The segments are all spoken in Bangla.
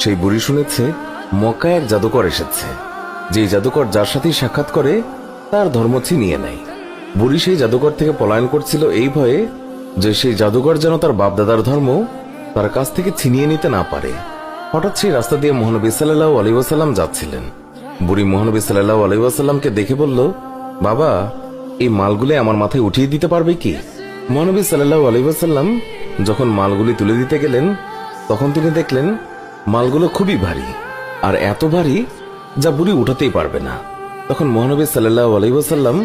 সেই বুড়ি শুনেছে মক্কায় এক জাদুকর এসেছে, যে জাদুকর যার সাথেই সাক্ষাৎ করে তার ধর্ম ছিনিয়ে নেয়। বুড়ি সেই জাদুকর থেকে পলায়ন করছিল এই ভয়ে যে সেই জাদুকর যেন তার বাপদাদার ধর্ম তার কাছ থেকে ছিনিয়ে নিতে না পারে। হঠাৎ সেই রাস্তা দিয়ে মহানবী সাল্লাল্লাহু আলাইহি ওয়াসাল্লাম যাচ্ছিলেন। বুড়ি মহানবী সাল্লাল্লাহু আলাইহি ওয়াসাল্লামকে দেখে বলল, বাবা, এই মালগুলি আমার মাথায় উঠিয়ে দিতে পারবে কি? মহানবী সাল্লাল্লাহু আলাইহি ওয়াসাল্লাম যখন মালগুলি তুলে দিতে গেলেন তখন তিনি দেখলেন মালগুলো খুবই ভারী, আর এত ভারী যা বুড়ি উঠাতেই পারবে না। তখন মহানবী সাল্লাল্লাহু আলাইহি ওয়াসাল্লাম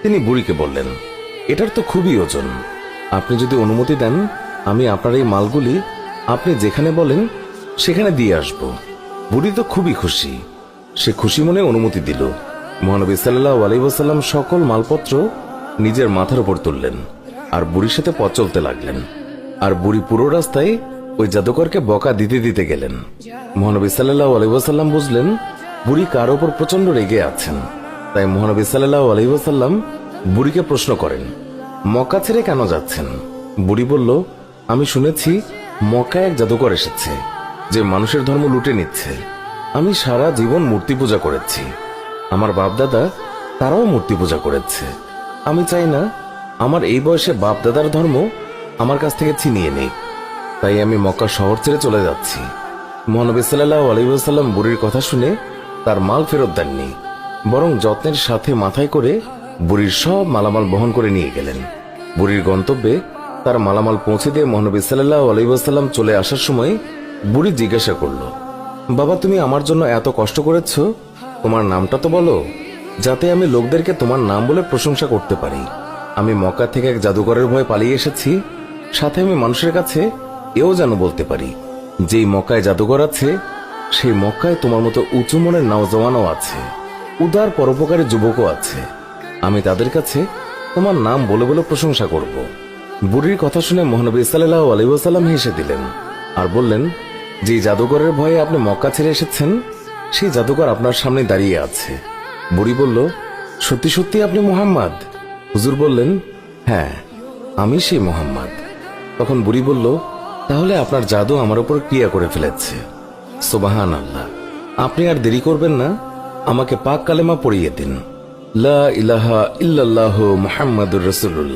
তিনি বুড়িকে বললেন, এটার তো খুবই ওজন, আপনি যদি অনুমতি দেন আমি আপনার এই মালগুলি আপনি যেখানে বলেন সেখানে দিয়ে আসব। বুড়ি তো খুবই খুশি, সে খুশি মনে অনুমতি দিল। মহানবী সাল্লাল্লাহু আলাইহি ওয়াসাল্লাম সকল মালপত্র নিজের মাথার উপর তুললেন আর বুড়ির সাথে পথ চলতে লাগলেন। আর বুড়ি পুরো রাস্তায় ওই জাদুকরকে বকা দিতে দিতে গেলেন। মহানবী সাল্লাল্লাহু আলাইহি ওয়াসাল্লাম বুঝলেন বুড়ি কার ওপর প্রচন্ড রেগে আছেন। তাই মহানবী সাল্লাল্লাহু আলাইহি ওয়াসাল্লাম বুড়িকে প্রশ্ন করেন, মক্কা ছেড়ে কেন যাচ্ছেন? বুড়ি বলল, আমি শুনেছি মক্কায় এক জাদুকর এসেছে যে মানুষের ধর্ম লুটে নিচ্ছে। আমি সারা জীবন মূর্তি পূজা করেছি, আমার বাপদাদা তারাও মূর্তি পূজা করেছে। আমি চাই না আমার এই বয়সে বাপদাদার ধর্ম আমার কাছ থেকে ছিনিয়ে নেই, তাই আমি মক্কা শহর ছেড়ে চলে যাচ্ছি। মহানবী সাল্লাল্লাহু আলাইহি ওয়াসাল্লাম বুড়ির কথা শুনে তার মাল ফেরত দেননি, বরং যত্নের সাথে মাথায় করে বুড়ির সব মালামাল বহন করে নিয়ে গেলেন। বুড়ির গন্তব্যে তার মালামাল পৌঁছে দিয়ে মহানবী সাল্লাল্লাহু আলাইহি ওয়াসাল্লাম চলে আসার সময় বুড়ি জিজ্ঞাসা করল, বাবা, তুমি আমার জন্য এত কষ্ট করেছ, তোমার নামটা তো বলো, যাতে আমি লোকদেরকে তোমার নাম বলে প্রশংসা করতে পারি। আমি মক্কা থেকে এক জাদুকরের ভয়ে পালিয়ে এসেছি, সাথে আমি মানুষের কাছে এও যেন বলতে পারি যেই মক্কায় জাদুকর আছে সেই মক্কায় তোমার মতো উঁচু মনের নওজওয়ানও আছে, উদার পরোপকারী যুবকও আছে। আমি তাদের কাছে তোমার নাম বলে বলে প্রশংসা করব। বুড়ির কথা শুনে মহানবী সাল্লাল্লাহু আলাইহি ওয়াসাল্লাম হেসে দিলেন আর বললেন, যে জাদুকরের ভয়ে আপনি মক্কা ছেড়ে এসেছেন সেই জাদুকর আপনার সামনে দাঁড়িয়ে আছে। বুড়ি বলল, সত্যি সত্যি আপনি মুহাম্মদ? হুজুর বললেন, হ্যাঁ, আমি সেই মুহাম্মদ। তখন বুড়ি বলল, তাহলে আপনার জাদু আমার উপর ক্রিয়া করে ফেলেছে। সুবহানাল্লাহ, আপনি আর দেরি করবেন না, আমাকে পাক কালেমা পড়িয়ে দিন, লা ইলাহা ইল্লাল্লাহু মুহাম্মাদুর রাসূলুল্লাহ।